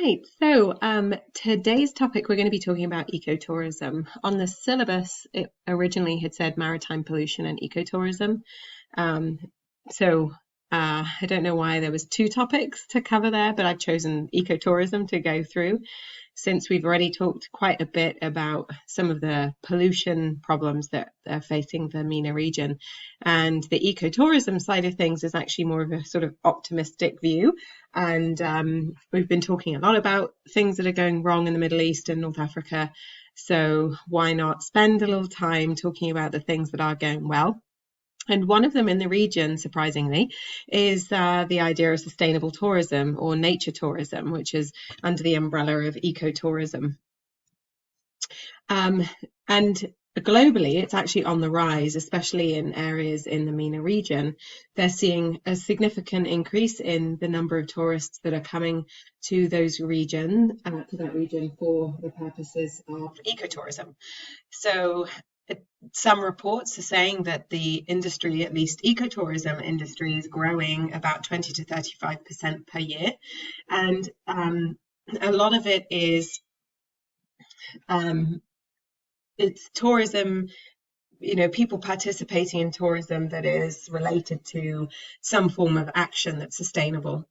Right, so today's topic we're going to be talking about ecotourism. On the syllabus, it originally had said maritime pollution and ecotourism. Um, so I don't know why there was two topics to cover there, but I've chosen ecotourism to go through since we've already talked quite a bit about some of the pollution problems that are facing the MENA region. And the ecotourism side of things is actually more of a sort of optimistic view. And we've been talking a lot about things that are going wrong in the Middle East and North Africa. So why not spend a little time talking about the things that are going well? And one of them in the region, surprisingly, is the idea of sustainable tourism or nature tourism, which is under the umbrella of ecotourism. And globally, it's actually on the rise, especially in areas in the MENA region. They're seeing a significant increase in the number of tourists that are coming to to that region for the purposes of ecotourism. So some reports are saying that the industry, at least ecotourism industry, is growing about 20 to 35% per year. And a lot of it is it's tourism, people participating in tourism that is related to some form of action that's sustainable.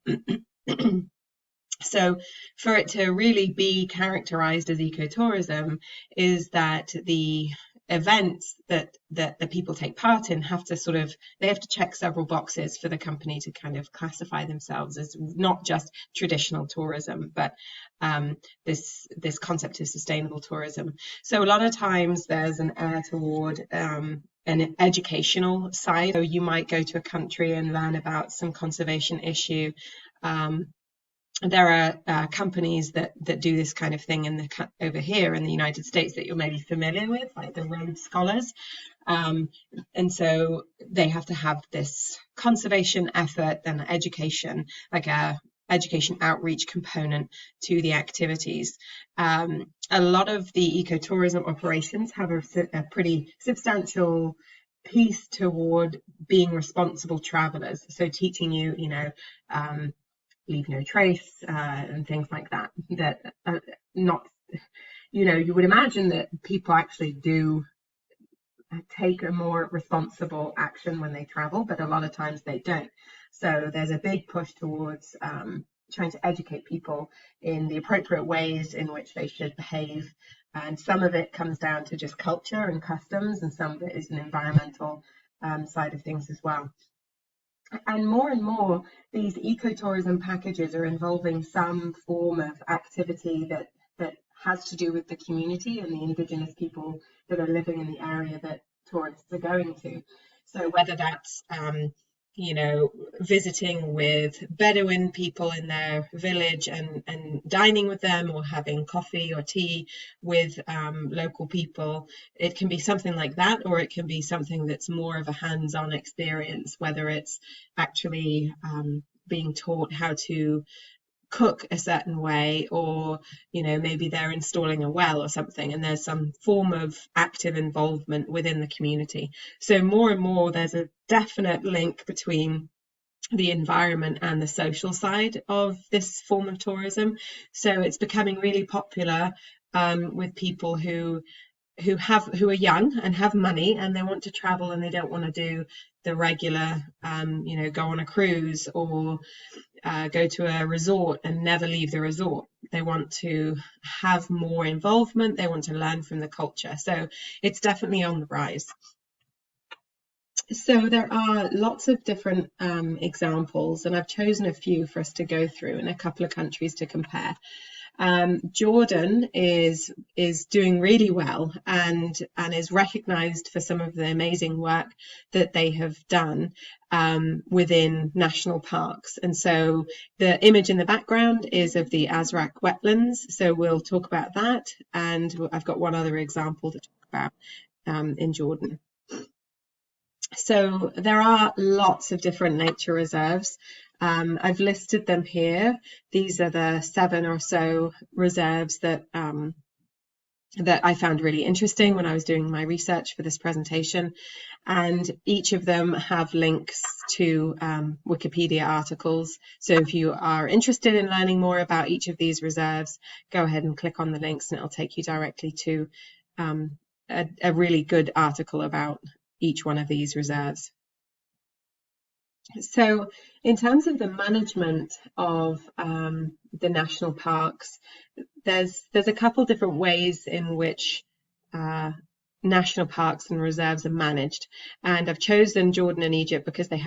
So for it to really be characterized as ecotourism is that the events that the people take part in they have to check several boxes for the company to kind of classify themselves as not just traditional tourism, but this concept of sustainable tourism. So a lot of times there's an air toward an educational side. So you might go to a country and learn about some conservation issue. There are companies that do this kind of thing over here in the United States that you're maybe familiar with, like the Rhodes Scholars. And so they have to have this conservation effort and education, like a education outreach component to the activities. A lot of the ecotourism operations have a pretty substantial piece toward being responsible travelers. So teaching you, leave no trace and things like that. That not, you would imagine that people actually do take a more responsible action when they travel, but a lot of times they don't. So there's a big push towards trying to educate people in the appropriate ways in which they should behave. And some of it comes down to just culture and customs, and some of it is an environmental side of things as well. And more, these ecotourism packages are involving some form of activity that has to do with the community and the indigenous people that are living in the area that tourists are going to. So whether that's visiting with Bedouin people in their village and dining with them, or having coffee or tea with local people. It can be something like that, or it can be something that's more of a hands-on experience, whether it's actually being taught how to cook a certain way, or maybe they're installing a well or something, and there's some form of active involvement within the community. So more and more there's a definite link between the environment and the social side of this form of tourism. So it's becoming really popular with people who are young and have money, and they want to travel, and they don't want to do the regular go on a cruise or go to a resort and never leave the resort. They want to have more involvement. They want to learn from the culture. So it's definitely on the rise. So there are lots of different examples, and I've chosen a few for us to go through and a couple of countries to compare. Jordan is doing really well and is recognized for some of the amazing work that they have done within national parks. And so the image in the background is of the Azraq wetlands. So we'll talk about that. And I've got one other example to talk about in Jordan. So there are lots of different nature reserves. I've listed them here. These are the 7 or so reserves that that I found really interesting when I was doing my research for this presentation. And each of them have links to Wikipedia articles. So if you are interested in learning more about each of these reserves, go ahead and click on the links and it'll take you directly to a really good article about each one of these reserves. So in terms of the management of the national parks, there's a couple different ways in which national parks and reserves are managed, and I've chosen Jordan and Egypt because they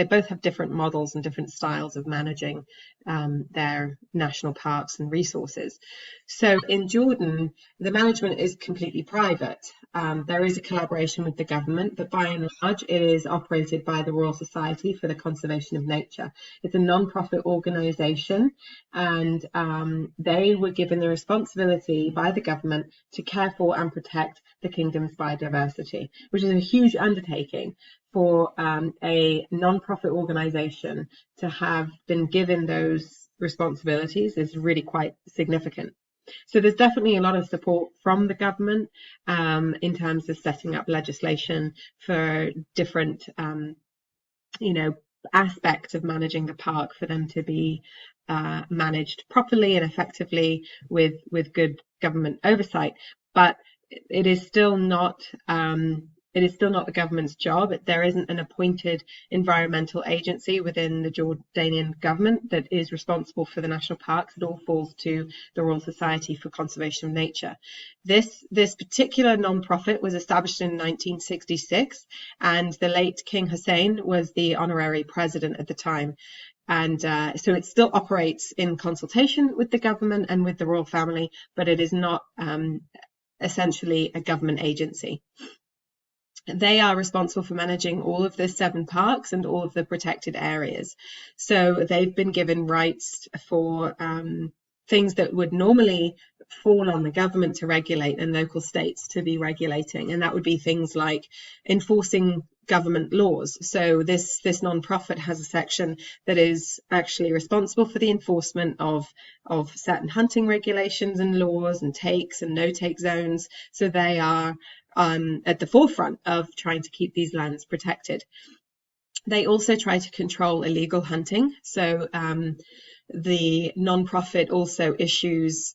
both have different models and different styles of managing their national parks and resources. So in Jordan, the management is completely private. There is a collaboration with the government, but by and large it is operated by the Royal Society for the Conservation of Nature. It's a non-profit organisation, and they were given the responsibility by the government to care for and protect the kingdom's biodiversity, which is a huge undertaking for a non-profit organisation to have been given those responsibilities is really quite significant. So there's definitely a lot of support from the government in terms of setting up legislation for different, aspects of managing the park for them to be managed properly and effectively with good government oversight. But it is still not the government's job. There isn't an appointed environmental agency within the Jordanian government that is responsible for the national parks. It all falls to the Royal Society for Conservation of Nature. This particular non-profit was established in 1966, and the late King Hussein was the honorary president at the time. And so it still operates in consultation with the government and with the royal family, but it is not essentially a government agency. They are responsible for managing all of the 7 parks and all of the protected areas. So they've been given rights for things that would normally fall on the government to regulate and local states to be regulating. And that would be things like enforcing government laws. So this non-profit has a section that is actually responsible for the enforcement of certain hunting regulations and laws and takes and no-take zones. So they are at the forefront of trying to keep these lands protected. They also try to control illegal hunting. So the non-profit also issues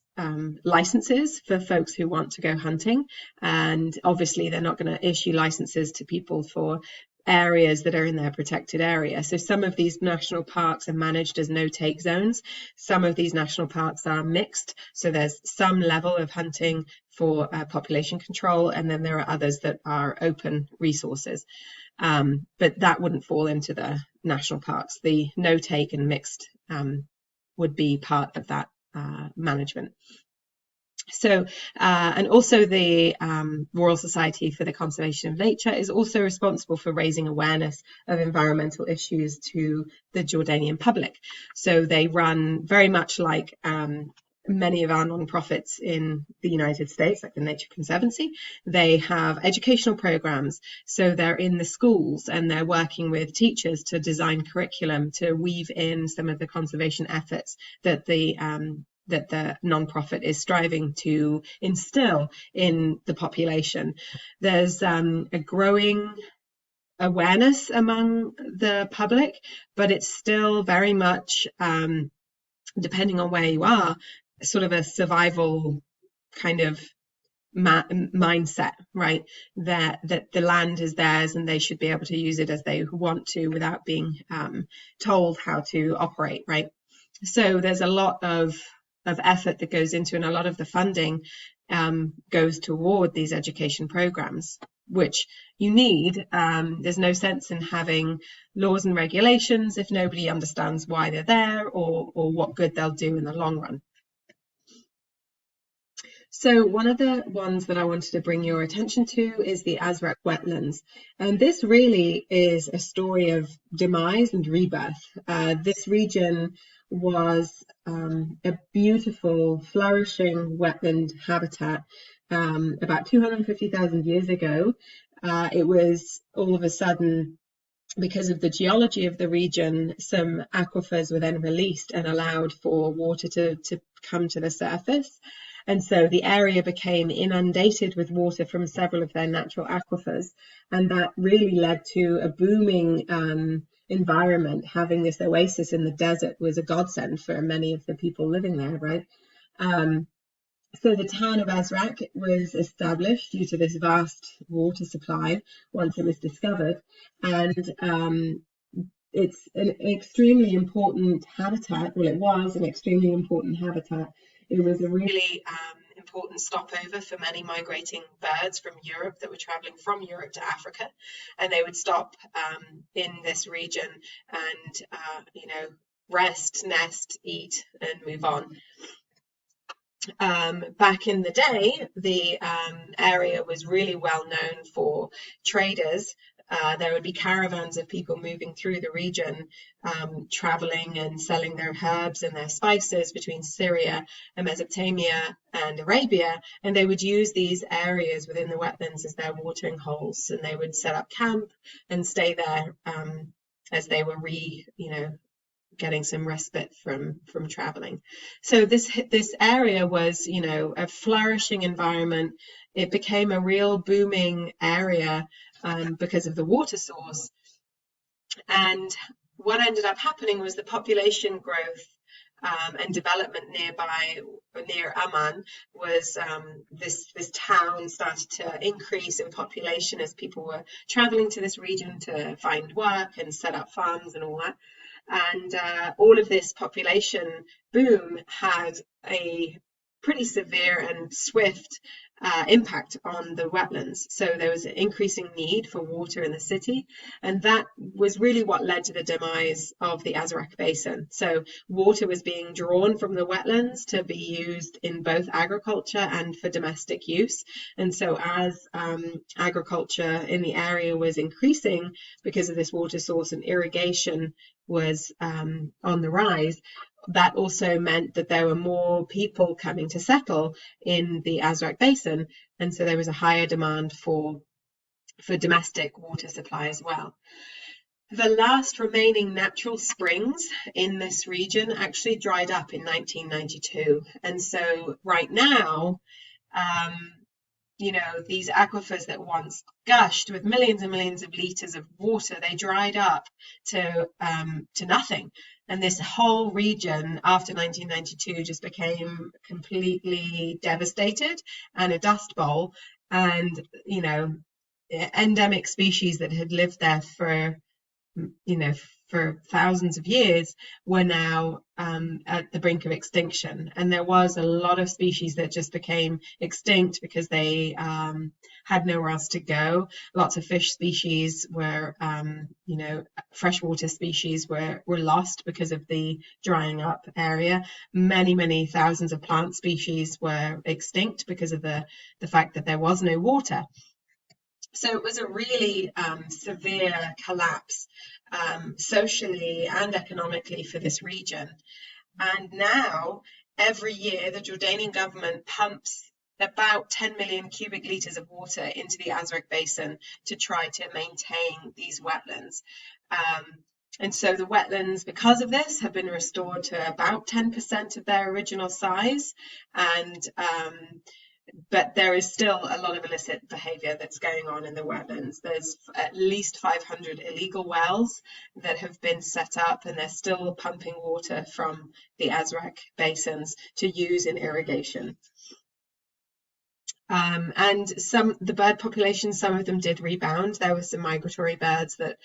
licenses for folks who want to go hunting, and obviously they're not going to issue licenses to people for areas that are in their protected area. So some of these national parks are managed as no-take zones. Some of these national parks are mixed, so there's some level of hunting for population control, and then there are others that are open resources. But that wouldn't fall into the national parks. The no-take and mixed would be part of that management. So, and also the Royal Society for the Conservation of Nature is also responsible for raising awareness of environmental issues to the Jordanian public. So they run very much like many of our non-profits in the United States, like the Nature Conservancy. They have educational programs. So they're in the schools and they're working with teachers to design curriculum to weave in some of the conservation efforts that the non-profit is striving to instill in the population. There's a growing awareness among the public, but it's still very much, depending on where you are, sort of a survival kind of mindset, right? That the land is theirs and they should be able to use it as they want to without being told how to operate, right? So there's a lot of effort that goes into, and a lot of the funding goes toward these education programs, which you need. There's no sense in having laws and regulations if nobody understands why they're there or what good they'll do in the long run. So one of the ones that I wanted to bring your attention to is the Azraq wetlands. And this really is a story of demise and rebirth. This region was a beautiful, flourishing wetland habitat about 250,000 years ago. It was all of a sudden, because of the geology of the region, some aquifers were then released and allowed for water to come to the surface. And so the area became inundated with water from several of their natural aquifers. And that really led to a booming environment. Having this oasis in the desert was a godsend for many of the people living there, right? So the town of Azraq was established due to this vast water supply once it was discovered. And it's an extremely important habitat. Well, it was an extremely important habitat. It was a really important stopover for many migrating birds from Europe that were traveling from Europe to Africa, and they would stop in this region and rest, nest, eat, and move on. Back in the day, the area was really well known for traders. There would be caravans of people moving through the region, traveling and selling their herbs and their spices between Syria and Mesopotamia and Arabia, and they would use these areas within the wetlands as their watering holes, and they would set up camp and stay there as they were getting some respite from traveling. So this area was, a flourishing environment. It became a real booming area because of the water source. And what ended up happening was the population growth and development near Amman was this town started to increase in population as people were traveling to this region to find work and set up farms and all that. And all of this population boom had a pretty severe and swift impact on the wetlands. So there was an increasing need for water in the city, and that was really what led to the demise of the Azraq Basin. So water was being drawn from the wetlands to be used in both agriculture and for domestic use. And so as agriculture in the area was increasing because of this water source and irrigation was on the rise, that also meant that there were more people coming to settle in the Azraq Basin, and so there was a higher demand for domestic water supply as well. The last remaining natural springs in this region actually dried up in 1992, and so right now, these aquifers that once gushed with millions and millions of liters of water, they dried up to nothing. And this whole region after 1992 just became completely devastated and a dust bowl. And, endemic species that had lived there for thousands of years were now at the brink of extinction. And there was a lot of species that just became extinct because they had nowhere else to go. Lots of fish species were, freshwater species were lost because of the drying up area. Many, many thousands of plant species were extinct because of the fact that there was no water. So it was a really severe collapse socially and economically for this region. And now, every year, the Jordanian government pumps about 10 million cubic litres of water into the Azraq Basin to try to maintain these wetlands. And so the wetlands, because of this, have been restored to about 10% of their original size. But there is still a lot of illicit behaviour that's going on in the wetlands. There's at least 500 illegal wells that have been set up, and they're still pumping water from the Azraq basins to use in irrigation. And the bird population, some of them did rebound. There were some migratory birds that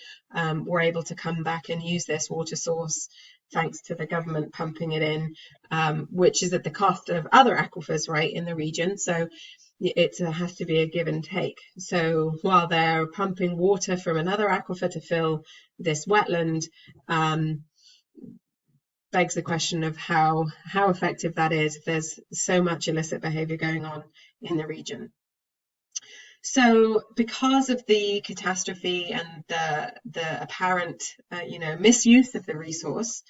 were able to come back and use this water source thanks to the government pumping it in, which is at the cost of other aquifers, right, in the region. So it has to be a give and take. So while they're pumping water from another aquifer to fill this wetland, begs the question of how effective that is if there's so much illicit behavior going on in the region. So because of the catastrophe and the apparent misuse of the resource,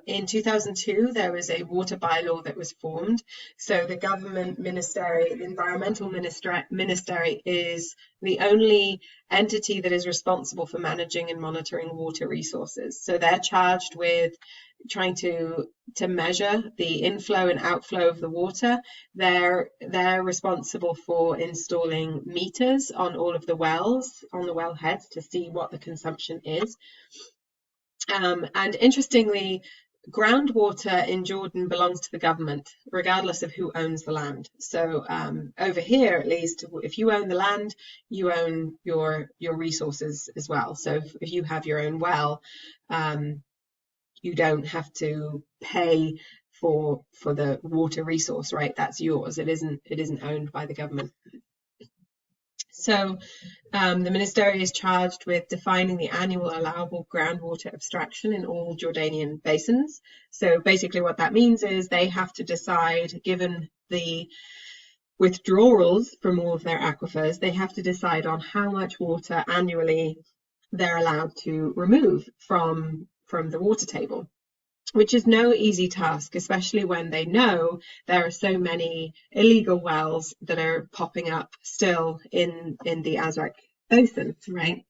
in 2002 there was a water bylaw that was formed. So the government ministry, the environmental ministry, is the only entity that is responsible for managing and monitoring water resources. So they're charged with trying to measure the inflow and outflow of the water. They're responsible for installing meters on all of the wells, on the well heads, to see what the consumption is. And interestingly, groundwater in Jordan belongs to the government, regardless of who owns the land. So over here, at least, if you own the land, you own your resources as well. So if you have your own well, you don't have to pay for the water resource, right? That's yours. It isn't owned by the government. So the ministry is charged with defining the annual allowable groundwater abstraction in all Jordanian basins. So basically what that means is they have to decide, given the withdrawals from all of their aquifers, they have to decide on how much water annually they're allowed to remove from the water table, which is no easy task, especially when they know there are so many illegal wells that are popping up still in the Azraq Basin, right?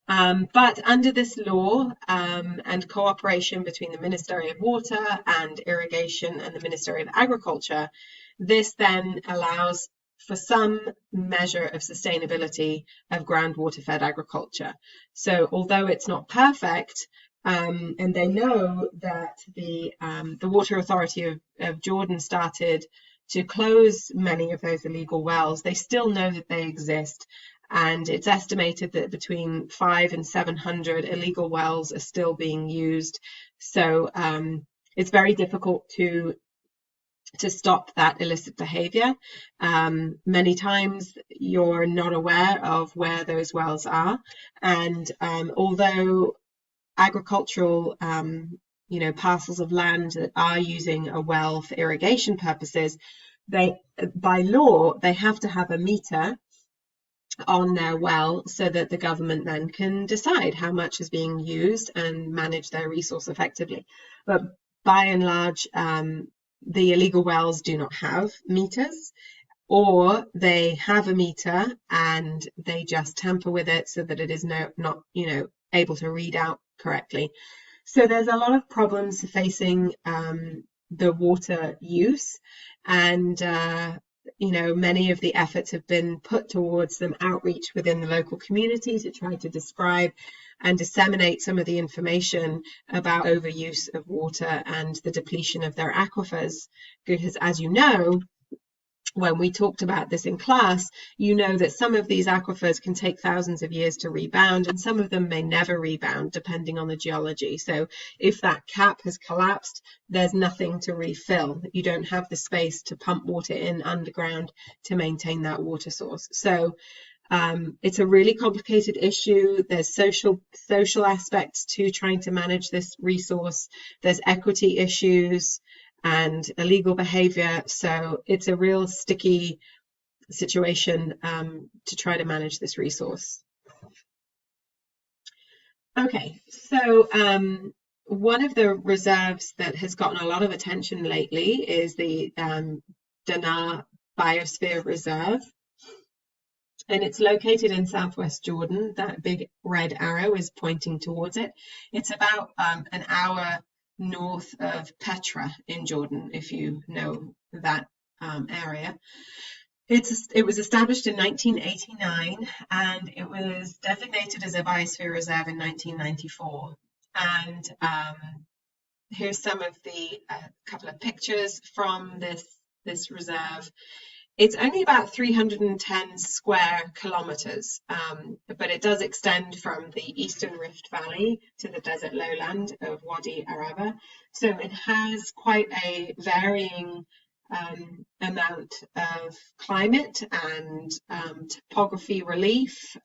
But under this law and cooperation between the Ministry of Water and Irrigation and the Ministry of Agriculture, this then allows for some measure of sustainability of groundwater-fed agriculture. So although it's not perfect, and they know that the Water Authority of Jordan started to close many of those illegal wells, they still know that they exist. And it's estimated that between 500 and 700 illegal wells are still being used. So it's very difficult to stop that illicit behavior. Many times you're not aware of where those wells are. And although agricultural parcels of land that are using a well for irrigation purposes, by law they have to have a meter on their well so that the government then can decide how much is being used and manage their resource effectively. But by and large, the illegal wells do not have meters, or they have a meter and they just tamper with it so that it is not able to read out correctly. So there's a lot of problems facing the water use, and many of the efforts have been put towards some outreach within the local community to try to describe and disseminate some of the information about overuse of water and the depletion of their aquifers. Because as you know, when we talked about this in class, you know that some of these aquifers can take thousands of years to rebound, and some of them may never rebound depending on the geology. So if that cap has collapsed, there's nothing to refill. You don't have the space to pump water in underground to maintain that water source. So it's a really complicated issue. There's social aspects to trying to manage this resource. There's equity issues and illegal behavior. So it's a real sticky situation to try to manage this resource. Okay, so one of the reserves that has gotten a lot of attention lately is the Dana Biosphere Reserve. And it's located in southwest Jordan. That big red arrow is pointing towards it. It's about an hour north of Petra in Jordan, if you know that area. It was established in 1989 and it was designated as a biosphere reserve in 1994. And here's some of the couple of pictures from this reserve. It's only about 310 square kilometers, but it does extend from the Eastern Rift Valley to the desert lowland of Wadi Araba. So it has quite a varying amount of climate and topography relief.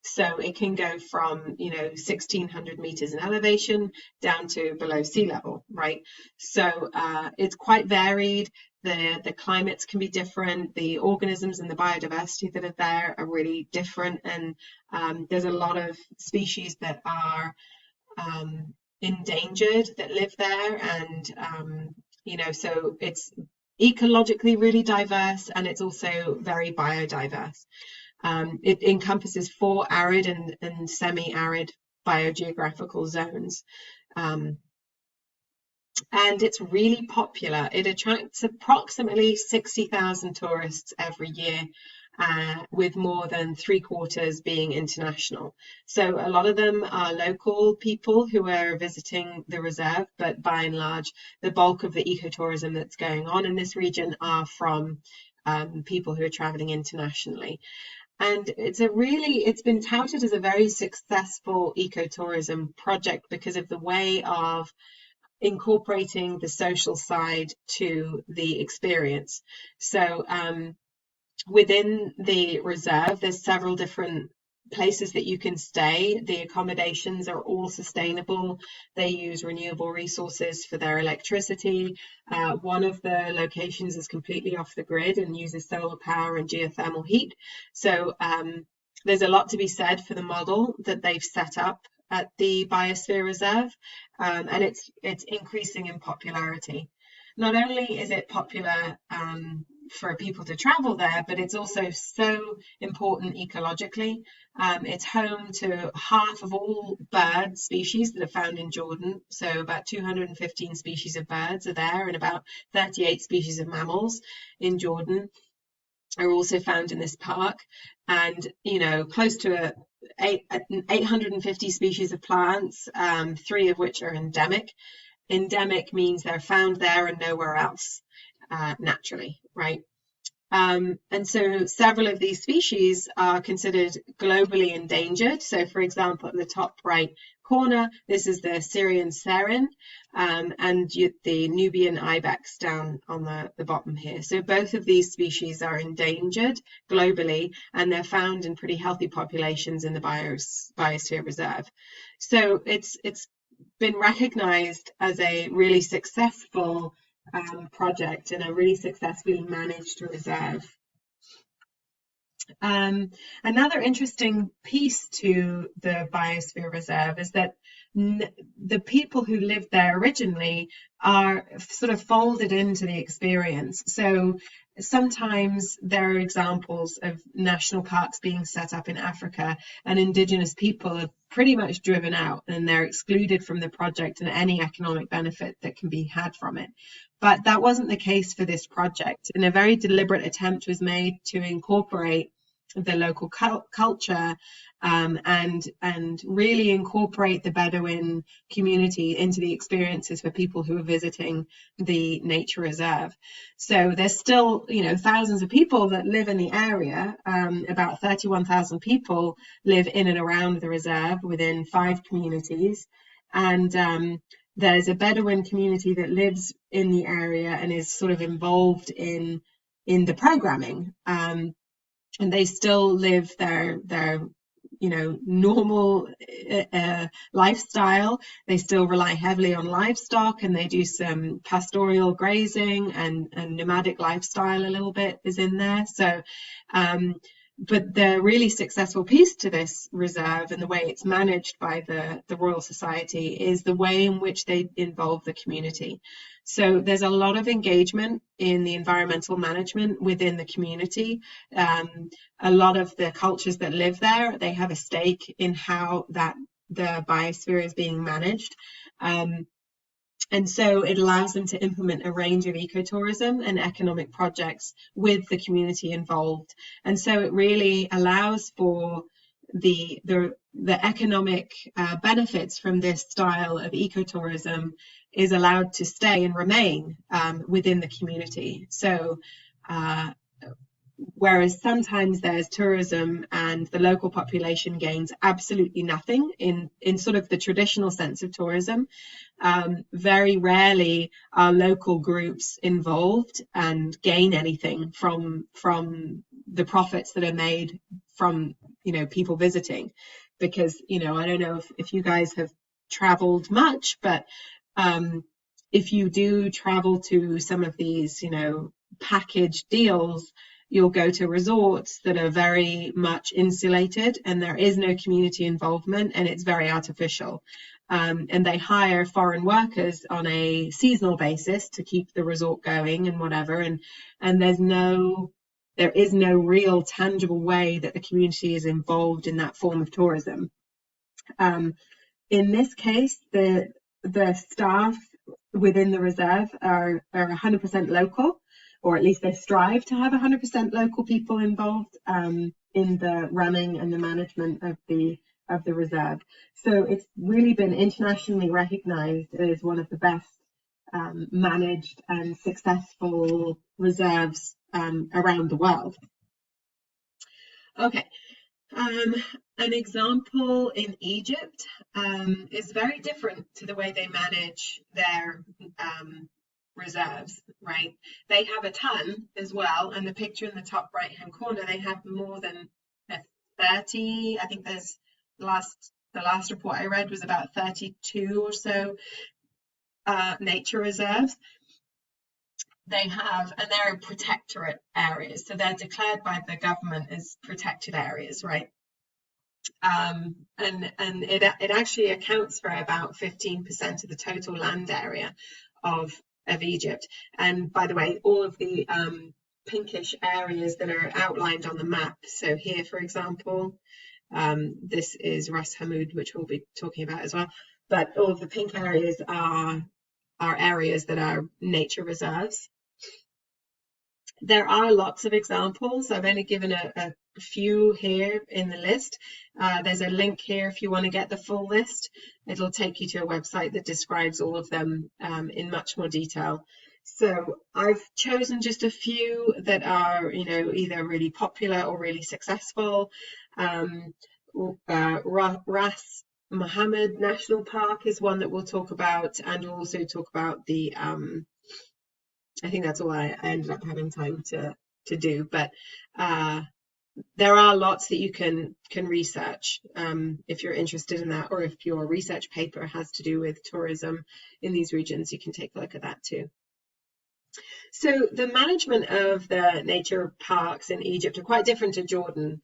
So it can go from 1,600 meters in elevation down to below sea level, right? So it's quite varied. The climates can be different. The organisms and the biodiversity that are there are really different, and there's a lot of species that are endangered that live there, and so it's ecologically really diverse, and it's also very biodiverse. It encompasses 4 arid and semi-arid biogeographical zones. and it's really popular. It attracts approximately 60,000 tourists every year, with more than 3/4 being international. So a lot of them are local people who are visiting the reserve, but by and large, the bulk of the ecotourism that's going on in this region are from people who are traveling internationally. And it's been touted as a very successful ecotourism project because of the way of incorporating the social side to the experience. So within the reserve, there's several different places that you can stay. The accommodations are all sustainable. They use renewable resources for their electricity. One of the locations is completely off the grid and uses solar power and geothermal heat. So there's a lot to be said for the model that they've set up at the Biosphere Reserve, and it's increasing in popularity. Not only is it popular for people to travel there, but it's also so important ecologically. It's home to half of all bird species that are found in Jordan. So about 215 species of birds are there, and about 38 species of mammals in Jordan are also found in this park. And, close to 850 species of plants, 3 of which are endemic. Endemic means they're found there and nowhere else, naturally, right? And so several of these species are considered globally endangered. So, for example, in the top right corner, this is the Syrian serin, and the Nubian ibex down on the bottom here. So both of these species are endangered globally, and they're found in pretty healthy populations in the Biosphere Reserve. So it's been recognized as a really successful project and a really successfully managed reserve. Another interesting piece to the Biosphere Reserve is that the people who lived there originally are sort of folded into the experience. So sometimes there are examples of national parks being set up in Africa, and indigenous people are pretty much driven out and they're excluded from the project and any economic benefit that can be had from it. But that wasn't the case for this project, and a very deliberate attempt was made to incorporate the local culture and really incorporate the Bedouin community into the experiences for people who are visiting the nature reserve. So there's still, thousands of people that live in the area. About 31,000 people live in and around the reserve within 5 communities. And there's a Bedouin community that lives in the area and is sort of involved in the programming. And they still live their normal lifestyle. They still rely heavily on livestock, and they do some pastoral grazing and nomadic lifestyle a little bit is in there. So but the really successful piece to this reserve and the way it's managed by the Royal Society is the way in which they involve the community. So there's a lot of engagement in the environmental management within the community. A lot of the cultures that live there, they have a stake in how the biosphere is being managed. And so it allows them to implement a range of ecotourism and economic projects with the community involved. And so it really allows for the economic benefits from this style of ecotourism is allowed to stay and remain within the community. So whereas sometimes there's tourism and the local population gains absolutely nothing in sort of the traditional sense of tourism, very rarely are local groups involved and gain anything from the profits that are made from people visiting. Because I don't know if you guys have traveled much, but if you do travel to some of these package deals, you'll go to resorts that are very much insulated and there is no community involvement, and it's very artificial. And they hire foreign workers on a seasonal basis to keep the resort going and whatever. And there is no real tangible way that the community is involved in that form of tourism. In this case, the staff within the reserve are 100% local, or at least they strive to have 100% local people involved in the running and the management of the reserve. So it's really been internationally recognized as one of the best managed and successful reserves around the world. Okay. An example in Egypt is very different to the way they manage their reserves, right? They have a ton as well, and the picture in the top right-hand corner, they have more than 30. I think there's the last report I read was about 32 or so nature reserves. They have, and they're protectorate areas, so they're declared by the government as protected areas, right? And it actually accounts for about 15% of the total land area of Egypt. And by the way, all of the pinkish areas that are outlined on the map. So here, for example, this is Ras Hamud, which we'll be talking about as well. But all of the pink areas are areas that are nature reserves. There are lots of examples. I've only given a few here in the list. There's a link here if you want to get the full list. It'll take you to a website that describes all of them in much more detail. So I've chosen just a few that are, either really popular or really successful. Ras Mohammed National Park is one that we'll talk about, and we'll also talk about the I think that's all I ended up having time to do, but there are lots that you can research if you're interested in that, or if your research paper has to do with tourism in these regions, you can take a look at that too. So the management of the nature parks in Egypt are quite different to Jordan.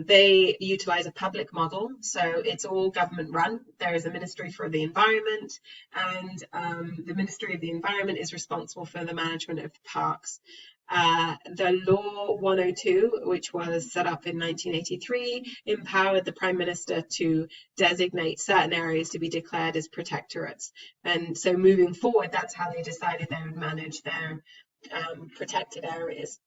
They utilize a public model, so it's all government run. There is a Ministry for the Environment, and the Ministry of the Environment is responsible for the management of the parks. The Law 102, which was set up in 1983, empowered the Prime Minister to designate certain areas to be declared as protectorates. And so moving forward, that's how they decided they would manage their protected areas.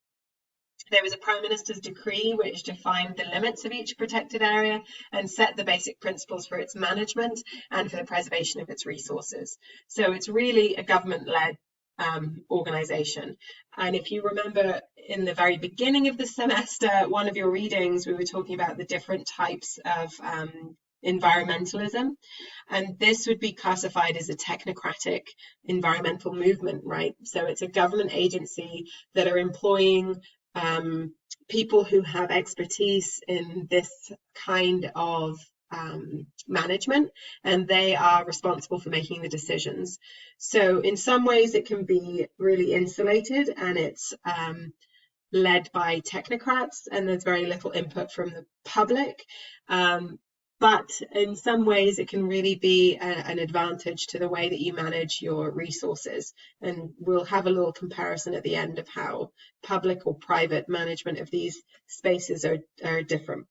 There was a Prime Minister's decree which defined the limits of each protected area and set the basic principles for its management and for the preservation of its resources. So it's really a government-led organization. And if you remember in the very beginning of the semester, one of your readings, we were talking about the different types of environmentalism, and this would be classified as a technocratic environmental movement, right? So it's a government agency that are employing people who have expertise in this kind of management, and they are responsible for making the decisions. So in some ways it can be really insulated, and it's led by technocrats, and there's very little input from the public. But in some ways it can really be an advantage to the way that you manage your resources. And we'll have a little comparison at the end of how public or private management of these spaces are different.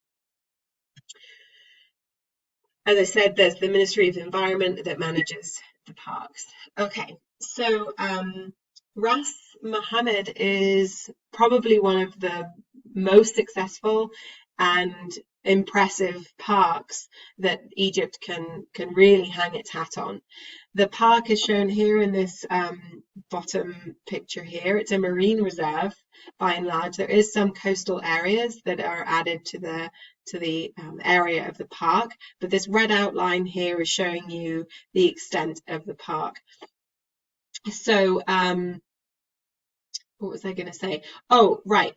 As I said, there's the Ministry of the Environment that manages the parks. Okay, so Ras Mohammed is probably one of the most successful and impressive parks that Egypt can really hang its hat on. The park is shown here in this bottom picture here. It's a marine reserve by and large. There is some coastal areas that are added to the area of the park, but this red outline here is showing you the extent of the park. So what was I going to say? Oh, right.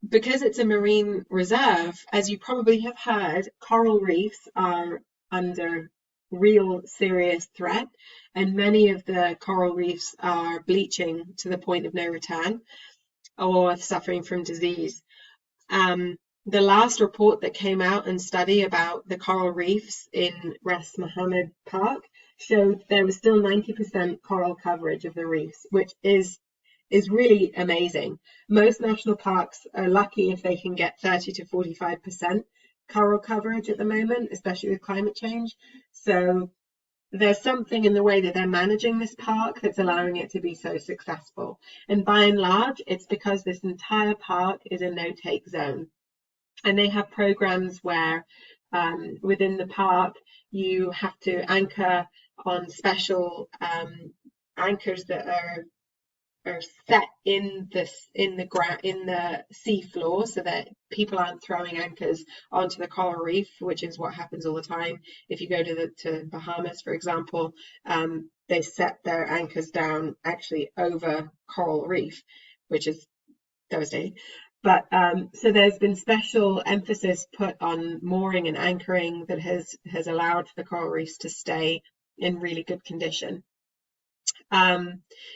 Because it's a marine reserve, as you probably have heard, coral reefs are under real serious threat, and many of the coral reefs are bleaching to the point of no return or suffering from disease. The last report that came out and study about the coral reefs in Ras Mohammed Park showed there was still 90% coral coverage of the reefs, which is really amazing. Most national parks are lucky if they can get 30 to 45% coral coverage at the moment, especially with climate change. So there's something in the way that they're managing this park that's allowing it to be so successful. And by and large, it's because this entire park is a no-take zone. And they have programs where within the park you have to anchor on special anchors that are set in the sea floor, so that people aren't throwing anchors onto the coral reef, which is what happens all the time. If you go to Bahamas, for example, they set their anchors down actually over coral reef, which is devastating. But so there's been special emphasis put on mooring and anchoring that has allowed the coral reefs to stay in really good condition.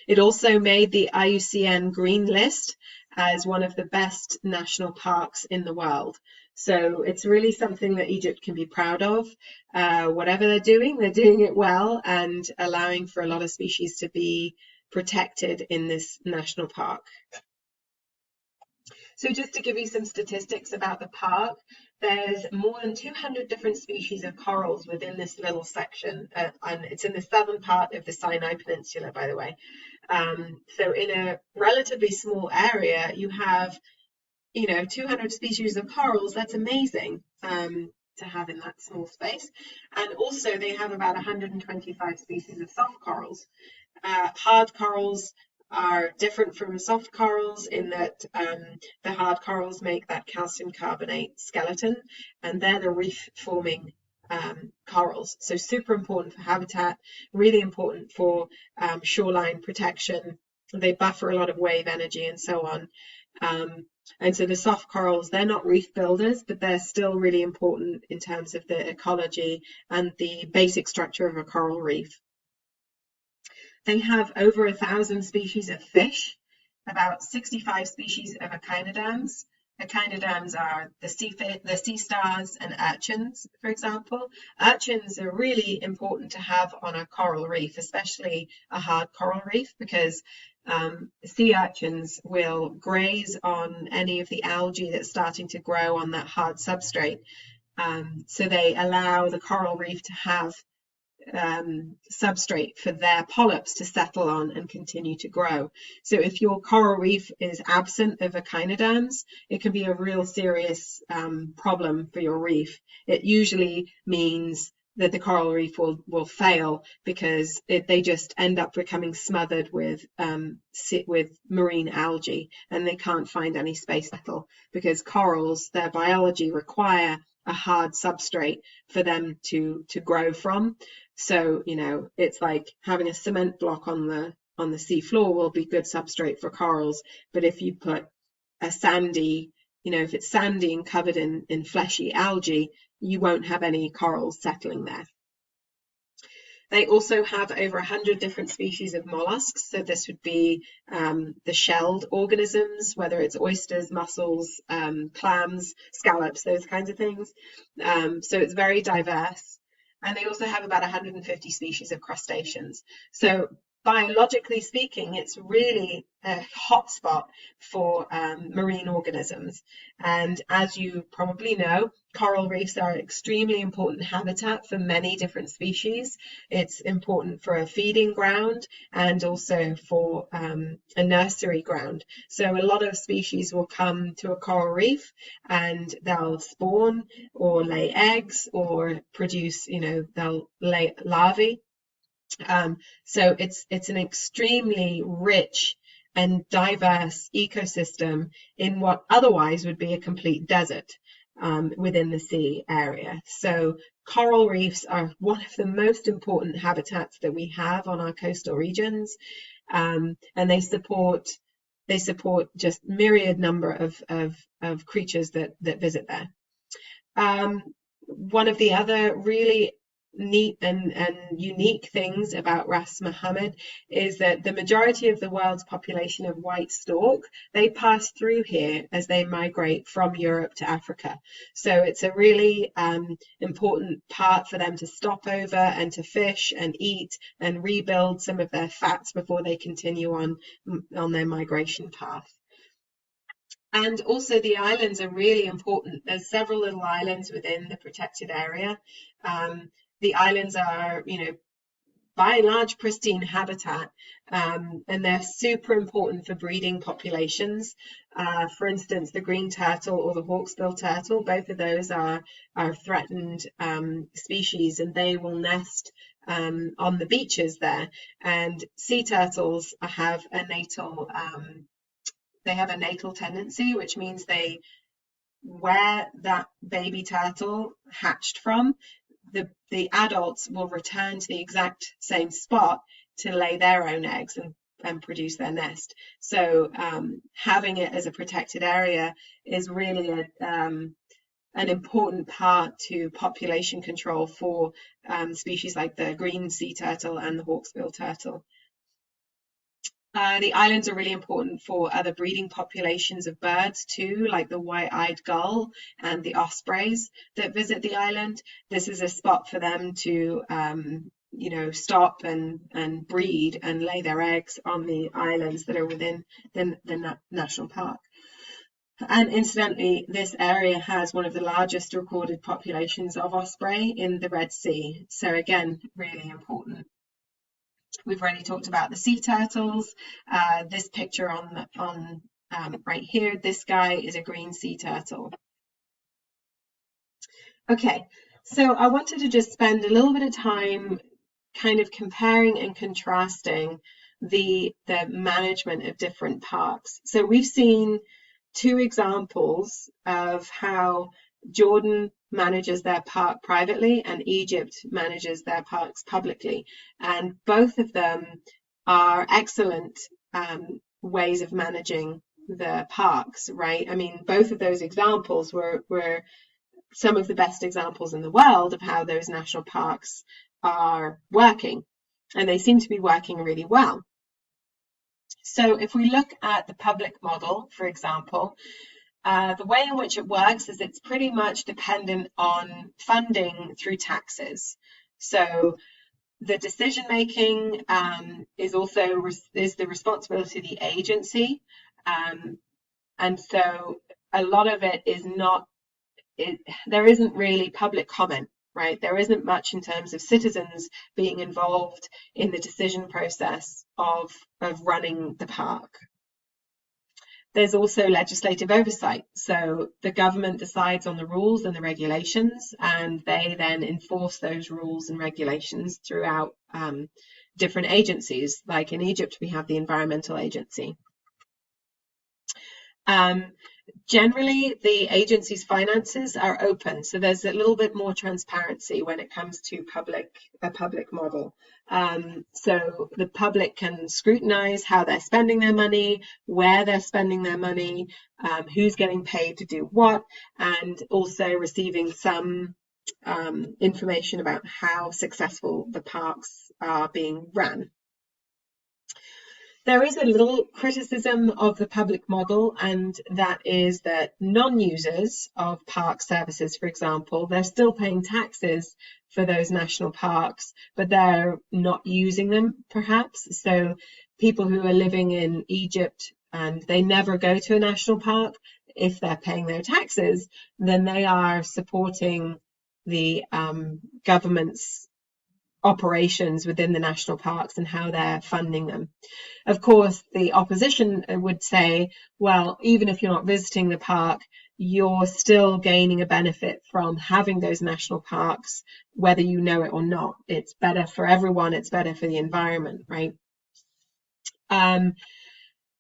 It also made the IUCN Green List as one of the best national parks in the world. So it's really something that Egypt can be proud of. Whatever they're doing it well and allowing for a lot of species to be protected in this national park. So just to give you some statistics about the park, there's more than 200 different species of corals within this little section, and it's in the southern part of the Sinai Peninsula, by the way. So in a relatively small area, you have, 200 species of corals. That's amazing to have in that small space. And also they have about 125 species of soft corals. Hard corals are different from soft corals in that the hard corals make that calcium carbonate skeleton, and they're the reef forming corals. So super important for habitat, really important for shoreline protection. They buffer a lot of wave energy and so on. And so the soft corals, they're not reef builders, but they're still really important in terms of the ecology and the basic structure of a coral reef. They have over 1,000 species of fish, about 65 species of echinoderms. Echinoderms are the sea stars and urchins, for example. Urchins are really important to have on a coral reef, especially a hard coral reef, because sea urchins will graze on any of the algae that's starting to grow on that hard substrate. So they allow the coral reef to have substrate for their polyps to settle on and continue to grow. So if your coral reef is absent of echinoderms, it can be a real serious problem for your reef. It usually means that the coral reef will fail because they just end up becoming smothered with marine algae, and they can't find any space to settle because corals, their biology require a hard substrate for them to grow from. So, it's like having a cement block on the sea floor will be good substrate for corals. But if you put a sandy, if it's sandy and covered in fleshy algae, you won't have any corals settling there. They also have over 100 different species of mollusks. So this would be the shelled organisms, whether it's oysters, mussels, clams, scallops, those kinds of things. So it's very diverse. And they also have about 150 species of crustaceans. So biologically speaking, it's really a hotspot for marine organisms. And as you probably know, coral reefs are extremely important habitat for many different species. It's important for a feeding ground and also for a nursery ground. So a lot of species will come to a coral reef and they'll spawn or lay eggs or produce, they'll lay larvae. So it's an extremely rich and diverse ecosystem in what otherwise would be a complete desert within the sea area. So coral reefs are one of the most important habitats that we have on our coastal regions, and they support just myriad number of creatures that visit there. One of the other really neat and unique things about Ras Mohammed is that the majority of the world's population of white stork, they pass through here as they migrate from Europe to Africa. So it's a really important part for them to stop over and to fish and eat and rebuild some of their fats before they continue on their migration path. And also the islands are really important. There's several little islands within the protected area. The islands are, by and large pristine habitat, and they're super important for breeding populations. For instance, the green turtle or the hawksbill turtle, both of those are threatened species, and they will nest on the beaches there. And sea turtles have a natal tendency, which means where that baby turtle hatched from, the adults will return to the exact same spot to lay their own eggs and produce their nest. So having it as a protected area is really an important part to population control for species like the green sea turtle and the hawksbill turtle. The islands are really important for other breeding populations of birds too, like the white-eyed gull and the ospreys that visit the island. This is a spot for them to, stop and breed and lay their eggs on the islands that are within the national park. And incidentally, this area has one of the largest recorded populations of osprey in the Red Sea. So again, really important. We've already talked about the sea turtles. This picture on right here, this guy is a green sea turtle. Okay, so I wanted to just spend a little bit of time kind of comparing and contrasting the management of different parks. So we've seen two examples of how Jordan manages their park privately and Egypt manages their parks publicly. And both of them are excellent ways of managing the parks, right? I mean, both of those examples were some of the best examples in the world of how those national parks are working. And they seem to be working really well. So if we look at the public model, for example, the way in which it works is it's pretty much dependent on funding through taxes. So the decision making is the responsibility of the agency, and so a lot of it is not. There isn't really public comment, right? There isn't much in terms of citizens being involved in the decision process of running the park. There's also legislative oversight. So the government decides on the rules and the regulations, and they then enforce those rules and regulations throughout different agencies. Like in Egypt, we have the Environmental Agency. Generally, the agency's finances are open, so there's a little bit more transparency when it comes to a public model. So the public can scrutinize how they're spending their money, where they're spending their money, who's getting paid to do what, and also receiving some information about how successful the parks are being run. There is a little criticism of the public model, and that is that non-users of park services, for example, they're still paying taxes for those national parks, but they're not using them, perhaps. So people who are living in Egypt and they never go to a national park, if they're paying their taxes, then they are supporting the government's operations within the national parks and how they're funding them. Of course, the opposition would say, well, even if you're not visiting the park, you're still gaining a benefit from having those national parks, whether you know it or not. It's better for everyone. It's better for the environment, right?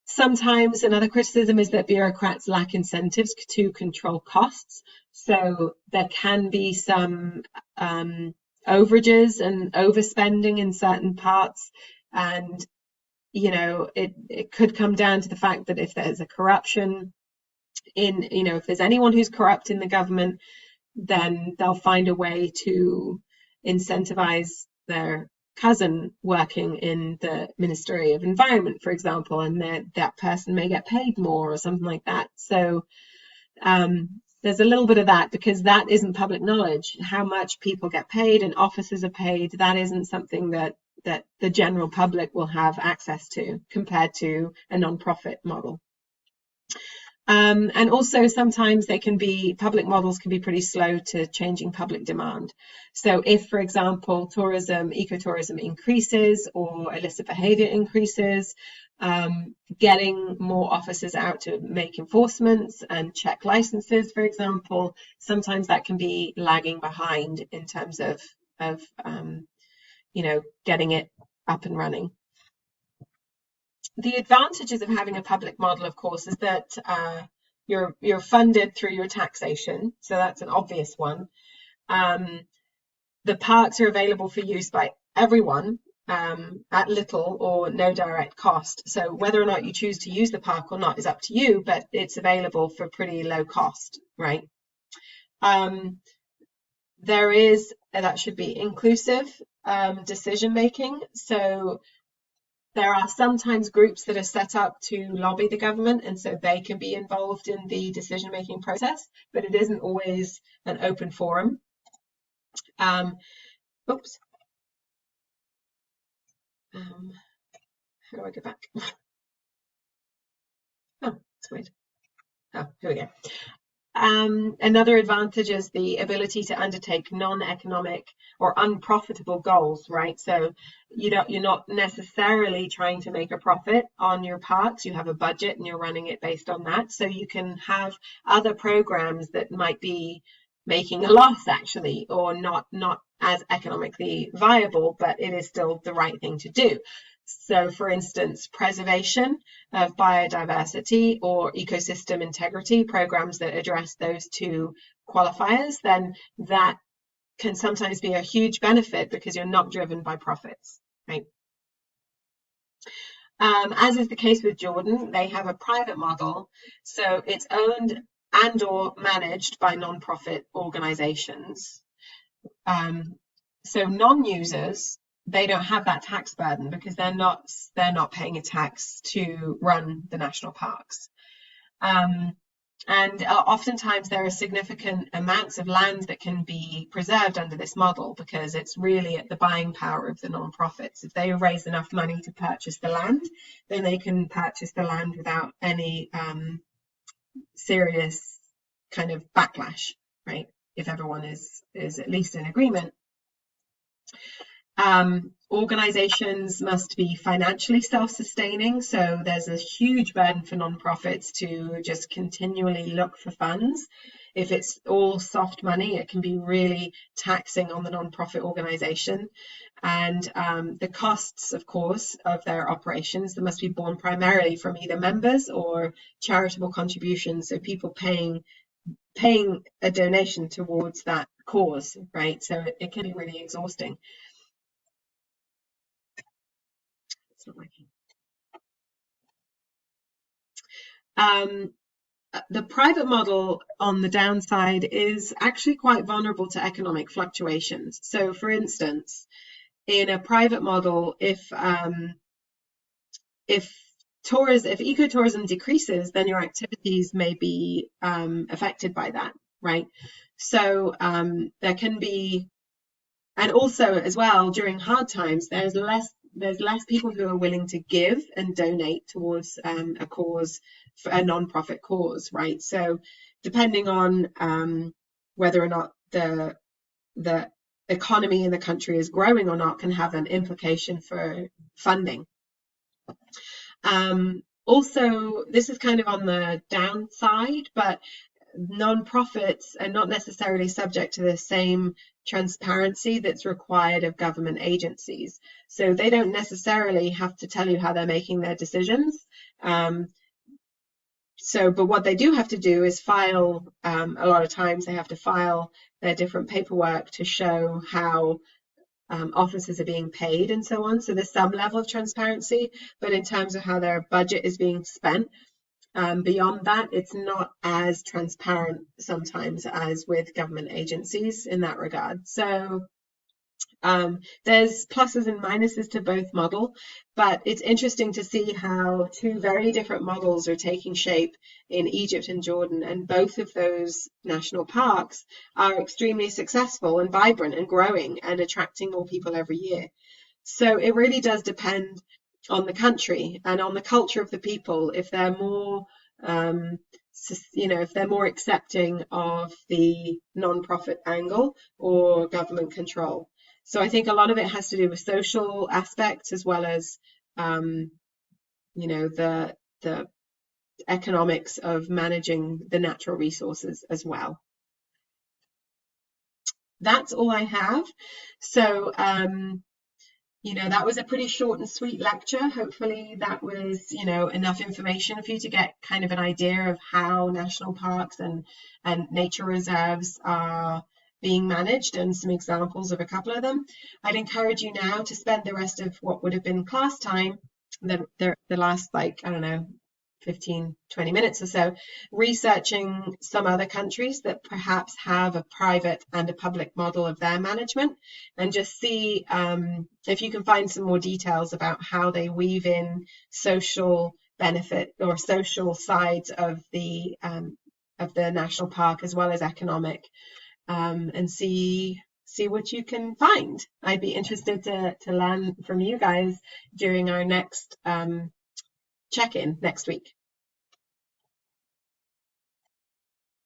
Sometimes another criticism is that bureaucrats lack incentives to control costs. So there can be some overages and overspending in certain parts, and it could come down to the fact that if there's a corruption if there's anyone who's corrupt in the government, then they'll find a way to incentivize their cousin working in the Ministry of Environment, for example, and that person may get paid more or something like that. So there's a little bit of that, because that isn't public knowledge. How much people get paid and officers are paid, that isn't something that the general public will have access to compared to a non-profit model. And also sometimes public models can be pretty slow to changing public demand. So if, for example, ecotourism increases or illicit behavior increases, getting more officers out to make enforcements and check licenses, for example, sometimes that can be lagging behind in terms of getting it up and running. The advantages of having a public model, of course, is that you're funded through your taxation, so that's an obvious one. The parks are available for use by everyone at little or no direct cost. So whether or not you choose to use the park or not is up to you, but it's available for pretty low cost, right? That should be inclusive decision making. So there are sometimes groups that are set up to lobby the government, and so they can be involved in the decision-making process, but it isn't always an open forum. Oops. How do I go back? Oh, it's weird. Oh, here we go. Another advantage is the ability to undertake non-economic or unprofitable goals, right? So you're not necessarily trying to make a profit on your parks. You have a budget and you're running it based on that. So you can have other programs that might be making a loss actually, or not as economically viable, but it is still the right thing to do. So, for instance, preservation of biodiversity or ecosystem integrity programs that address those two qualifiers, then that can sometimes be a huge benefit because you're not driven by profits, right? As is the case with Jordan, they have a private model, so it's owned and or managed by non-profit organizations. So non-users, they don't have that tax burden because they're not paying a tax to run the national parks. And oftentimes there are significant amounts of land that can be preserved under this model because it's really at the buying power of the non-profits. If they raise enough money to purchase the land, then they can purchase the land without any serious kind of backlash, right? If everyone is at least in agreement. Organizations must be financially self-sustaining, so there's a huge burden for nonprofits to just continually look for funds. If it's all soft money, it can be really taxing on the nonprofit organization. And the costs, of course, of their operations, that must be borne primarily from either members or charitable contributions, so people paying a donation towards that cause, right? So it can be really exhausting. It's not working. The private model on the downside is actually quite vulnerable to economic fluctuations. So, for instance, in a private model, if ecotourism decreases, then your activities may be affected by that, right? So there can be, and also as well during hard times, there's less people who are willing to give and donate towards a cause, for a non-profit cause, right? So depending on whether or not the economy in the country is growing or not can have an implication for funding. Also, this is kind of on the downside, but non-profits are not necessarily subject to the same transparency that's required of government agencies. So they don't necessarily have to tell you how they're making their decisions. But what they do have to do is file, a lot of times they have to file their different paperwork to show how officers are being paid and so on. So there's some level of transparency, but in terms of how their budget is being spent, beyond that, it's not as transparent sometimes as with government agencies in that regard. So there's pluses and minuses to both model, but it's interesting to see how two very different models are taking shape in Egypt and Jordan, and both of those national parks are extremely successful and vibrant and growing and attracting more people every year. So it really does depend on the country and on the culture of the people. If they're more if they're more accepting of the non-profit angle or government control. So I think a lot of it has to do with social aspects as well as the economics of managing the natural resources as well. That's all I have. So that was a pretty short and sweet lecture. Hopefully that was, enough information for you to get kind of an idea of how national parks and nature reserves are being managed, and some examples of a couple of them. I'd encourage you now to spend the rest of what would have been class time, the last 15, 20 minutes or so, researching some other countries that perhaps have a private and a public model of their management, and just see if you can find some more details about how they weave in social benefit or social sides of the national park as well as economic, and see what you can find. I'd be interested to learn from you guys during our next check-in next week.